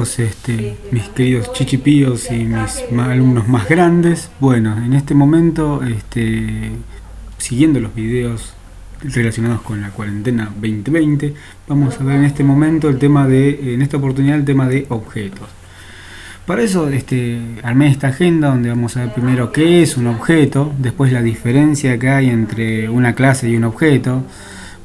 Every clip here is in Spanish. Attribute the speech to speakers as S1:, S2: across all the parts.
S1: Mis queridos chichipíos y mis alumnos más grandes. Bueno, en este momento, siguiendo los videos relacionados con la cuarentena 2020, vamos a ver en este momento en esta oportunidad el tema de objetos. Para eso armé esta agenda donde vamos a ver primero qué es un objeto, después la diferencia que hay entre una clase y un objeto.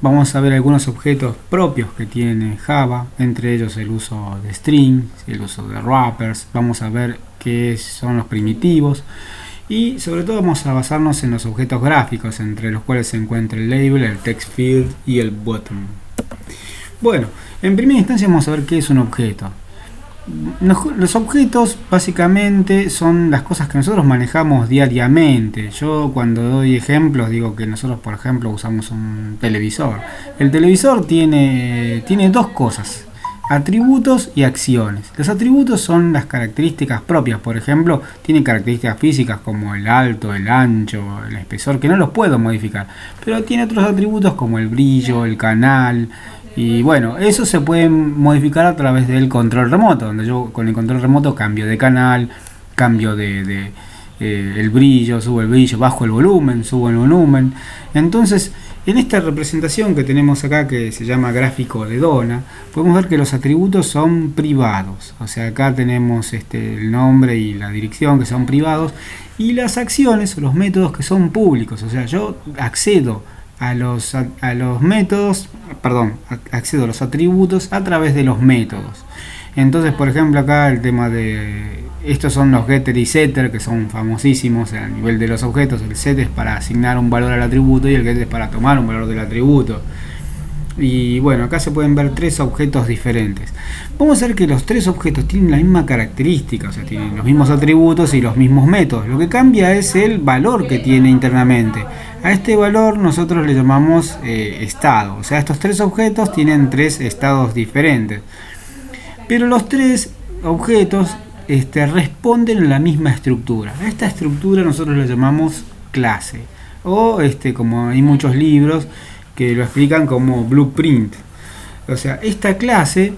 S1: Vamos a ver algunos objetos propios que tiene Java, entre ellos el uso de strings, el uso de wrappers. Vamos a ver qué son los primitivos y sobre todo vamos a basarnos en los objetos gráficos, entre los cuales se encuentra el label, el text field y el button. Bueno, en primera instancia vamos a ver qué es un objeto. Los objetos básicamente son las cosas que nosotros manejamos diariamente. Yo cuando doy ejemplos digo que nosotros, por ejemplo, usamos un televisor. El televisor tiene dos cosas: atributos y acciones. Los atributos son las características propias. Por ejemplo, tiene características físicas como el alto, el ancho, el espesor, que no los puedo modificar, pero tiene otros atributos como el brillo, el canal. Y bueno, eso se puede modificar a través del control remoto, donde yo con el control remoto cambio de canal, cambio el brillo, subo el brillo, bajo el volumen, subo el volumen. Entonces, en esta representación que tenemos acá, que se llama gráfico de Dona, podemos ver que los atributos son privados. O sea, acá tenemos el nombre y la dirección, que son privados, y las acciones o los métodos, que son públicos. O sea, yo accedo a los métodos, accedo a los atributos a través de los métodos. Entonces, por ejemplo, acá el tema de estos son los getter y setter, que son famosísimos a nivel de los objetos. El set es para asignar un valor al atributo y el getter es para tomar un valor del atributo. Y bueno, acá se pueden ver tres objetos diferentes. Vamos a ver que los tres objetos tienen la misma característica, o sea, tienen los mismos atributos y los mismos métodos. Lo que cambia es el valor que tiene internamente. A este valor nosotros le llamamos estado. O sea, estos tres objetos tienen tres estados diferentes. Pero los tres objetos responden a la misma estructura. A esta estructura nosotros la llamamos clase. O como hay muchos libros que lo explican como blueprint. O sea, esta clase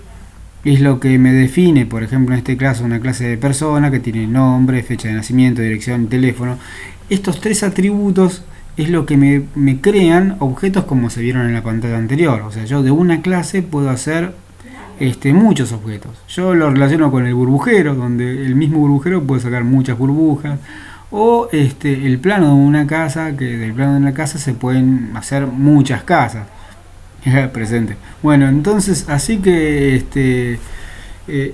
S1: es lo que me define, por ejemplo, en este caso, una clase de persona que tiene nombre, fecha de nacimiento, dirección y teléfono. Estos tres atributos es lo que me crean objetos como se vieron en la pantalla anterior. O sea, yo de una clase puedo hacer muchos objetos. Yo lo relaciono con el burbujero, donde el mismo burbujero puede sacar muchas burbujas. O el plano de una casa, que del plano de una casa se pueden hacer muchas casas. Presente. Bueno, entonces, así que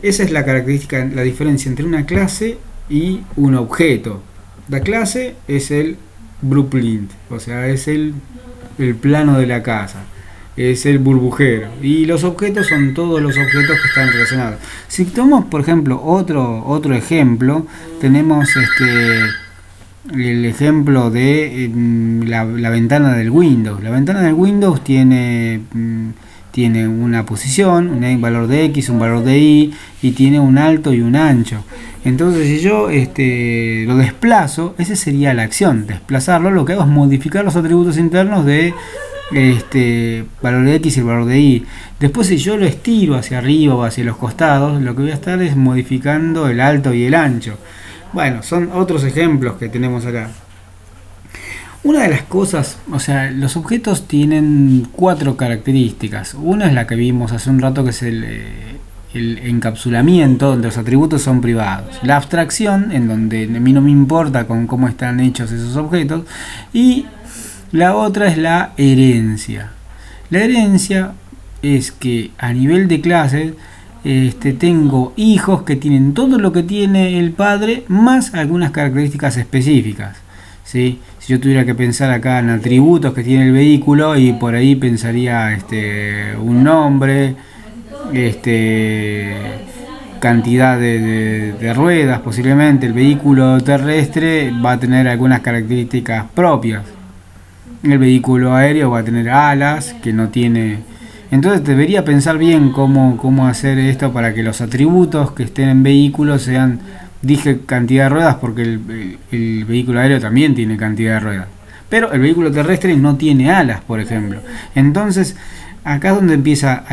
S1: esa es la característica, la diferencia entre una clase y un objeto. La clase es el blueprint, o sea, es el plano de la casa, es el burbujero, y los objetos son todos los objetos que están relacionados. Si tomamos, por ejemplo, otro ejemplo, tenemos el ejemplo de la ventana del Windows. La ventana del Windows tiene una posición, un valor de X, un valor de Y, y tiene un alto y un ancho. Entonces, si yo lo desplazo, esa sería la acción, desplazarlo. Lo que hago es modificar los atributos internos de valor de X y el valor de Y. Después, si yo lo estiro hacia arriba o hacia los costados, lo que voy a estar es modificando el alto y el ancho. Bueno, son otros ejemplos que tenemos acá. Una de las cosas, o sea, los objetos tienen cuatro características. Una es la que vimos hace un rato, que es el encapsulamiento, donde los atributos son privados. La abstracción, en donde a mí no me importa con cómo están hechos esos objetos. Y la otra es la herencia. La herencia es que a nivel de clases tengo hijos que tienen todo lo que tiene el padre, más algunas características específicas, ¿sí? Si yo tuviera que pensar acá en atributos que tiene el vehículo, y por ahí pensaría un nombre, cantidad de ruedas, posiblemente. El vehículo terrestre va a tener algunas características propias. El vehículo aéreo va a tener alas que no tiene. Entonces debería pensar bien cómo hacer esto para que los atributos que estén en vehículos sean, dije cantidad de ruedas porque el vehículo aéreo también tiene cantidad de ruedas, pero el vehículo terrestre no tiene alas, por ejemplo. Entonces acá es donde empieza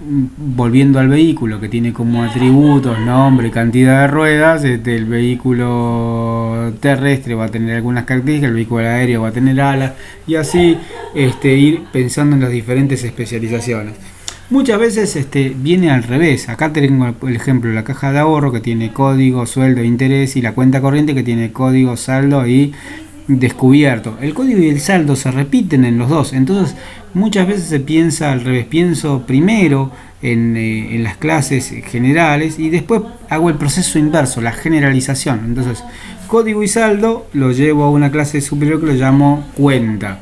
S1: volviendo al vehículo, que tiene como atributos nombre, cantidad de ruedas, el vehículo terrestre va a tener algunas características, el vehículo aéreo va a tener alas, y así ir pensando en las diferentes especializaciones. Muchas veces viene al revés. Acá tengo el ejemplo, la caja de ahorro, que tiene código, sueldo, interés, y la cuenta corriente, que tiene código, saldo y descubierto. El código y el saldo se repiten en los dos, entonces muchas veces se piensa al revés. Pienso primero en las clases generales y después hago el proceso inverso, la generalización. Entonces, código y saldo lo llevo a una clase superior que lo llamo cuenta,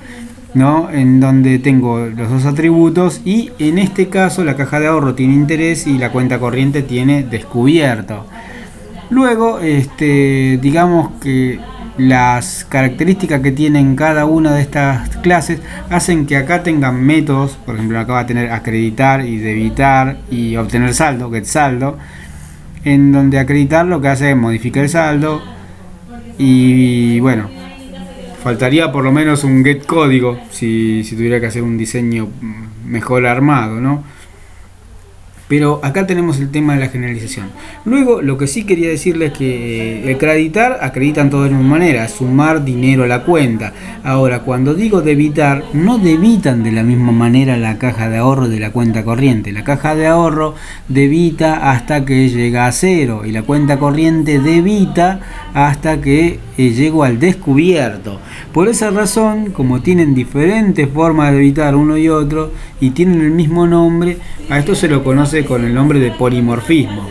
S1: ¿no? En donde tengo los dos atributos, y en este caso la caja de ahorro tiene interés y la cuenta corriente tiene descubierto. Luego, digamos que las características que tienen cada una de estas clases hacen que acá tengan métodos. Por ejemplo, acá va a tener acreditar y debitar y obtener saldo, get saldo, en donde acreditar lo que hace es modificar el saldo, y bueno, faltaría por lo menos un get código si tuviera que hacer un diseño mejor armado, ¿no? Pero acá tenemos el tema de la generalización. Luego, lo que sí quería decirles es que acreditan todo de la misma manera, sumar dinero a la cuenta. Ahora, cuando digo debitar, no debitan de la misma manera la caja de ahorro de la cuenta corriente. La caja de ahorro debita hasta que llega a cero, y la cuenta corriente debita hasta que llego al descubierto. Por esa razón, como tienen diferentes formas de debitar uno y otro y tienen el mismo nombre, a esto se lo conoce con el nombre de polimorfismo.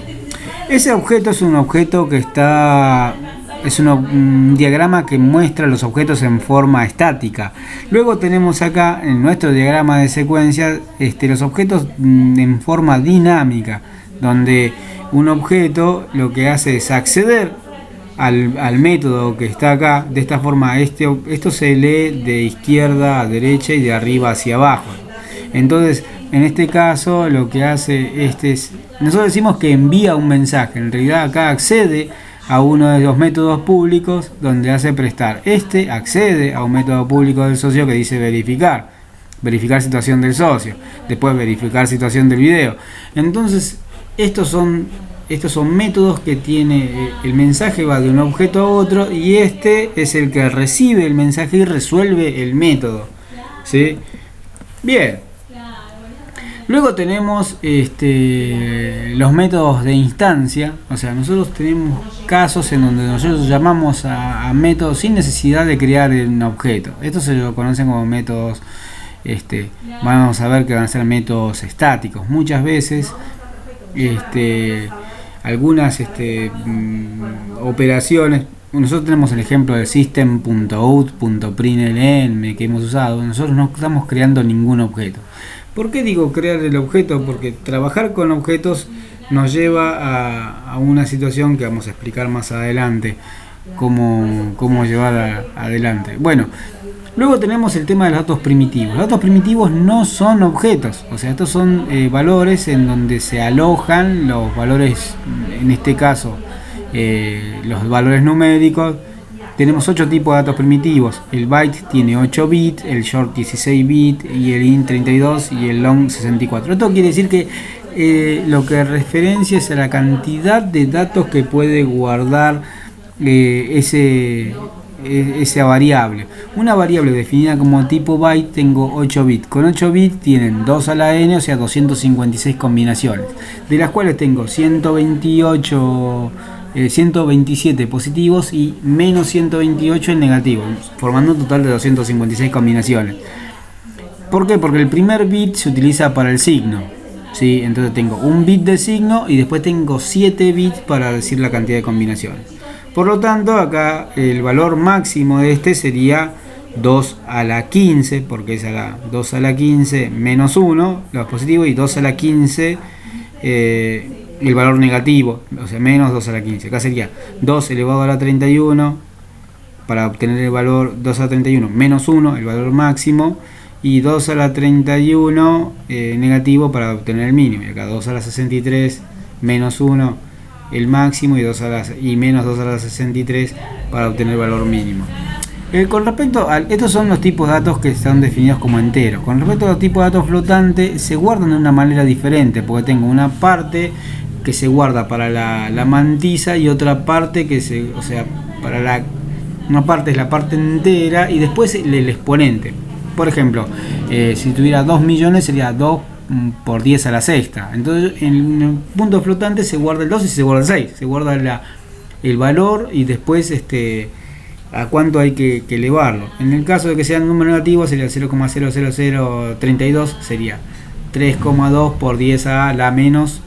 S1: Ese objeto es un objeto que es un diagrama que muestra los objetos en forma estática. Luego tenemos acá en nuestro diagrama de secuencia los objetos en forma dinámica, donde un objeto lo que hace es acceder al método que está acá. De esta forma esto se lee de izquierda a derecha y de arriba hacia abajo. Entonces, en este caso lo que hace nosotros decimos que envía un mensaje. En realidad acá accede a uno de los métodos públicos donde hace prestar. Accede a un método público del socio que dice verificar situación del socio, después verificar situación del video. Entonces, estos son métodos que tiene el mensaje, va de un objeto a otro, y es el que recibe el mensaje y resuelve el método, ¿sí? Bien. Luego tenemos los métodos de instancia. O sea, nosotros tenemos casos en donde nosotros llamamos a métodos sin necesidad de crear un objeto. Estos se lo conocen como métodos, vamos a ver que van a ser métodos estáticos. Muchas veces algunas operaciones, nosotros tenemos el ejemplo de system.out.println que hemos usado. Nosotros no estamos creando ningún objeto. ¿Por qué digo crear el objeto? Porque trabajar con objetos nos lleva a una situación que vamos a explicar más adelante, cómo llevar adelante. Bueno, luego tenemos el tema de los datos primitivos. Los datos primitivos no son objetos, o sea, estos son valores en donde se alojan los valores, en este caso los valores numéricos. Tenemos 8 tipos de datos primitivos. El byte tiene 8 bits, el short 16 bits, y el int 32 y el long 64. Esto quiere decir que lo que referencia es a la cantidad de datos que puede guardar esa variable. Una variable definida como tipo byte tengo 8 bits. Con 8 bits tienen 2 a la n, o sea 256 combinaciones, de las cuales tengo 127 positivos y menos 128 en negativo, formando un total de 256 combinaciones. ¿Por qué? Porque el primer bit se utiliza para el signo, ¿sí? Entonces tengo un bit de signo y después tengo 7 bits para decir la cantidad de combinaciones. Por lo tanto, acá el valor máximo de sería 2 a la 15, porque es 2 a la 15 menos 1, los positivos, y 2 a la 15 el valor negativo, o sea, menos 2 a la 15. Acá sería 2 elevado a la 31 para obtener el valor 2 a la 31 menos 1, el valor máximo, y 2 a la 31 negativo para obtener el mínimo. Y acá 2 a la 63 menos 1, el máximo, y menos 2 a la 63 para obtener el valor mínimo. Con respecto a estos son los tipos de datos que están definidos como enteros. Con respecto a los tipos de datos flotantes, se guardan de una manera diferente, porque tengo una parte que se guarda para la mantisa y otra parte que o sea, una parte es la parte entera y después el exponente. Por ejemplo, si tuviera 2 millones sería 2 por 10 a la sexta. Entonces en el punto flotante se guarda el 2 y se guarda el 6. Se guarda el valor y después a cuánto hay que elevarlo. En el caso de que sea un número negativo sería 0,00032, sería 3,2 por 10 a la menos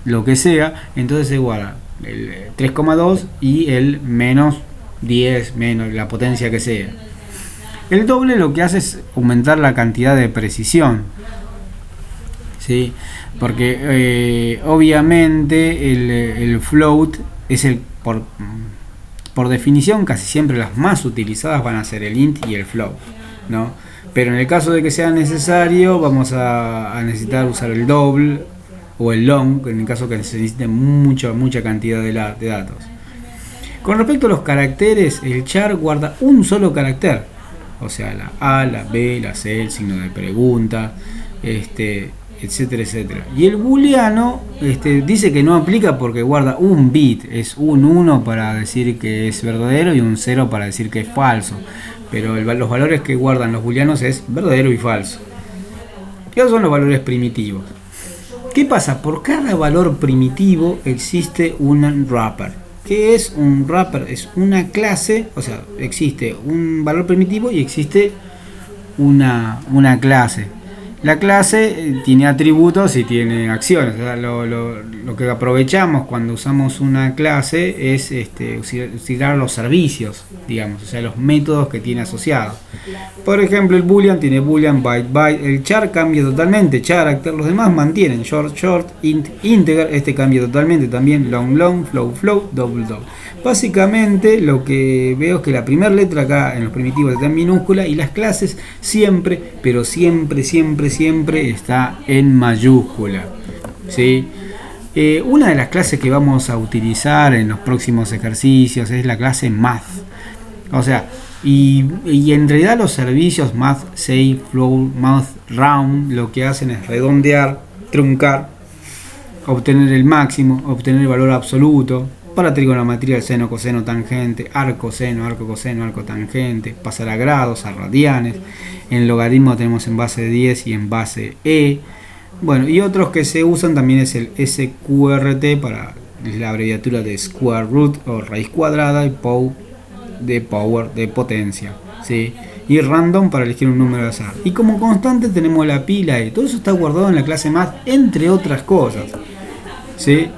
S1: lo que sea. Entonces se guarda el 3,2 y el menos 10 menos la potencia que sea. El doble lo que hace es aumentar la cantidad de precisión, ¿sí? Porque obviamente el float es por definición casi siempre las más utilizadas van a ser el int y el float, ¿no? Pero en el caso de que sea necesario vamos a necesitar usar el double o el long, en el caso que se necesite mucha cantidad de datos. Con respecto a los caracteres, el char guarda un solo carácter, o sea, la A, la B, la C, el signo de pregunta, etcétera, etcétera. Y el booleano dice que no aplica porque guarda un bit, es un 1 para decir que es verdadero y un 0 para decir que es falso. Pero los valores que guardan los booleanos es verdadero y falso. Esos son los valores primitivos. ¿Qué pasa? Por cada valor primitivo existe un wrapper. ¿Qué es un wrapper? Es una clase, o sea, existe un valor primitivo y existe una clase. La clase tiene atributos y tiene acciones. O sea, lo que aprovechamos cuando usamos una clase es utilizar los servicios, digamos, o sea, los métodos que tiene asociados. Por ejemplo, el boolean tiene boolean, byte, byte. El char cambia totalmente, character. Los demás mantienen short, short, int, integer. Cambia totalmente también, long, long, flow, flow, double, double. Básicamente lo que veo es que la primera letra acá en los primitivos está en minúscula y las clases siempre, pero siempre está en mayúscula, ¿sí? Una de las clases que vamos a utilizar en los próximos ejercicios es la clase math. O sea, y en realidad los servicios math, save, flow, math, round lo que hacen es redondear, truncar, obtener el máximo, obtener el valor absoluto. Para trigonometría, el seno, coseno, tangente, arco, seno, arco, coseno, arco, tangente, pasar a grados, a radianes. En logaritmo tenemos en base 10 y en base E. Bueno, y otros que se usan también es el SQRT para la abreviatura de square root o raíz cuadrada y POW de power, de potencia, ¿sí? Y random para elegir un número de azar. Y como constante tenemos la pi y la E. Todo eso está guardado en la clase math, entre otras cosas, ¿sí?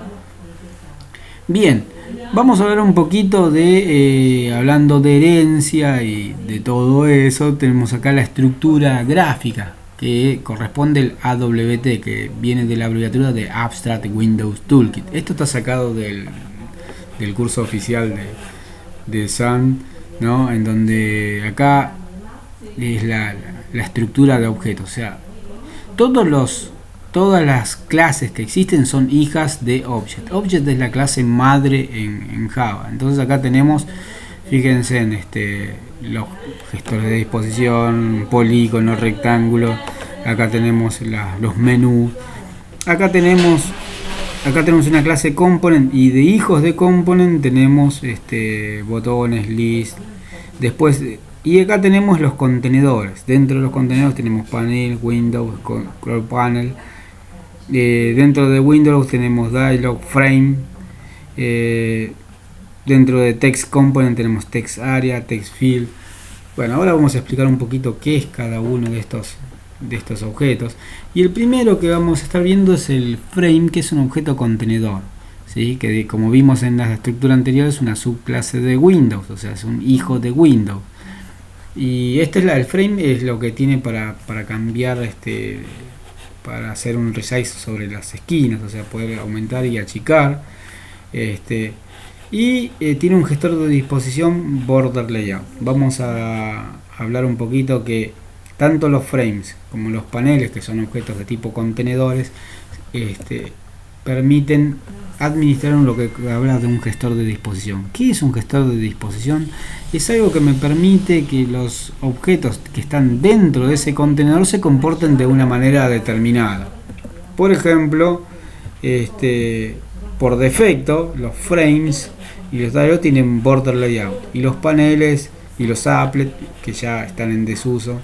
S1: Bien, vamos a hablar un poquito hablando de herencia y de todo eso. Tenemos acá la estructura gráfica que corresponde al AWT, que viene de la abreviatura de Abstract Windows Toolkit. Esto está sacado del curso oficial de Sun, ¿no? En donde acá es la estructura de objetos. O sea, todas las clases que existen son hijas de Object. Object es la clase madre en Java. Entonces acá tenemos, fíjense en los gestores de disposición, polígono, rectángulo. Acá tenemos los menús. Acá tenemos una clase component y de hijos de component tenemos botones, list. Después y acá tenemos los contenedores. Dentro de los contenedores tenemos panel, Windows, control panel. Dentro de Windows tenemos dialog, frame. Dentro de text component tenemos text area, text field. Bueno, ahora vamos a explicar un poquito qué es cada uno de estos objetos. Y el primero que vamos a estar viendo es el frame, que es un objeto contenedor, ¿sí? Que como vimos en la estructura anterior es una subclase de Windows, o sea, es un hijo de Windows. Y el frame es lo que tiene para cambiar, para hacer un resize sobre las esquinas, o sea, poder aumentar y achicar. Tiene un gestor de disposición border layout. Vamos a hablar un poquito que tanto los frames como los paneles, que son objetos de tipo contenedores, permiten administrar lo que habla de un gestor de disposición. ¿Qué es un gestor de disposición? Es algo que me permite que los objetos que están dentro de ese contenedor se comporten de una manera determinada. Por ejemplo, por defecto, los frames y los dialog tienen border layout, y los paneles y los applets, que ya están en desuso,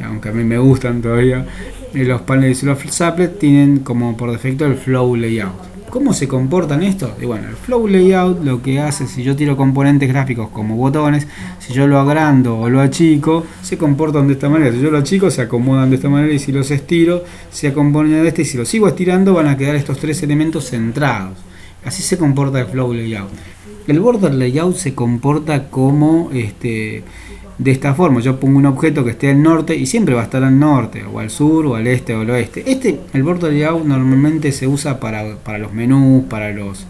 S1: aunque a mí me gustan todavía, los paneles y los applets tienen como por defecto el flow layout. ¿Cómo se comportan estos? Y bueno, el flow layout lo que hace, si yo tiro componentes gráficos como botones, si yo lo agrando o lo achico, se comportan de esta manera. Si yo lo achico, se acomodan de esta manera, y si los estiro, se acompañan de este, y si los sigo estirando, van a quedar estos tres elementos centrados. Así se comporta el flow layout. El border layout se comporta como de esta forma. Yo pongo un objeto que esté al norte y siempre va a estar al norte, o al sur, o al este, o al oeste. El border layout normalmente se usa para los menús, para las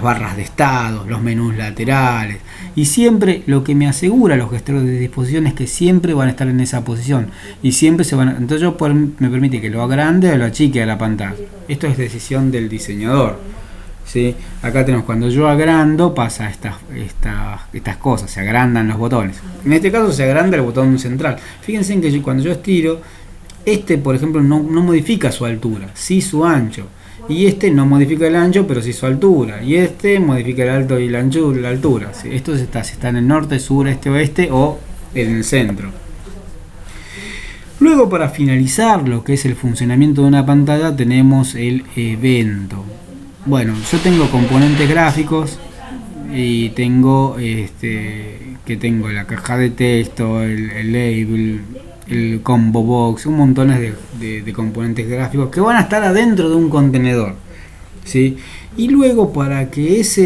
S1: barras de estado, los menús laterales. Y siempre lo que me asegura los gestores de disposición es que siempre van a estar en esa posición. Y siempre se van a... Entonces me permite que lo agrande o lo achique a la pantalla. Esto es decisión del diseñador. ¿Sí? Acá tenemos, cuando yo agrando, pasa estas cosas, se agrandan los botones. En este caso se agranda el botón central. Fíjense en que cuando yo estiro, por ejemplo no modifica su altura, sí su ancho. Y no modifica el ancho, pero sí su altura. Y modifica el alto y la altura. ¿Sí? Estos está en el norte, sur, este, oeste, o en el centro. Luego, para finalizar lo que es el funcionamiento de una pantalla, tenemos el evento. Bueno, yo tengo componentes gráficos y tengo tengo la caja de texto, el label, el combo box, un montón de componentes gráficos que van a estar adentro de un contenedor, ¿sí? Y luego, para que esos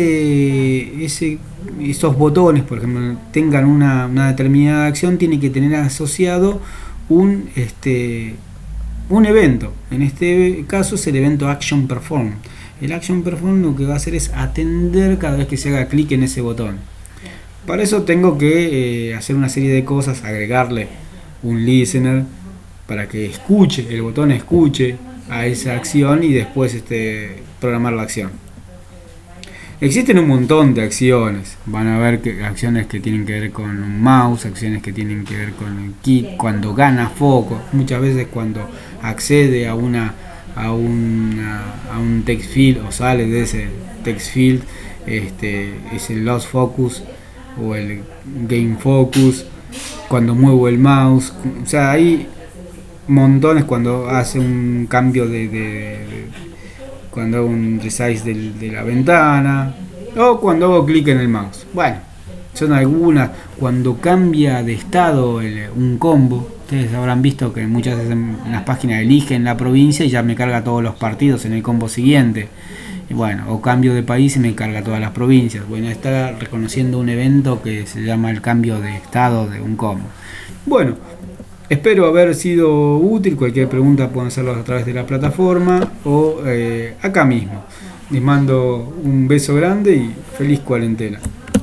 S1: botones, por ejemplo, tengan una determinada acción, tiene que tener asociado un evento. En este caso es el evento Action Perform. El Action Perform lo que va a hacer es atender cada vez que se haga clic en ese botón. Para eso tengo que hacer una serie de cosas, agregarle un listener para que el botón escuche a esa acción y después programar la acción. Existen un montón de acciones. Van a ver acciones que tienen que ver con un mouse, acciones que tienen que ver con el kit, cuando gana foco, muchas veces cuando accede a un text field o sale de ese text field, es el lost focus o el gain focus, cuando muevo el mouse. O sea, hay montones cuando hace un cambio cuando hago un resize de la ventana, o cuando hago clic en el mouse. Bueno, son algunas. Cuando cambia de estado un combo, ustedes habrán visto que muchas veces en las páginas eligen la provincia y ya me carga todos los partidos en el combo siguiente. Y bueno, o cambio de país y me carga todas las provincias. Bueno, está reconociendo un evento que se llama el cambio de estado de un combo. Bueno, espero haber sido útil. Cualquier pregunta pueden hacerlo a través de la plataforma o acá mismo. Les mando un beso grande y feliz cuarentena.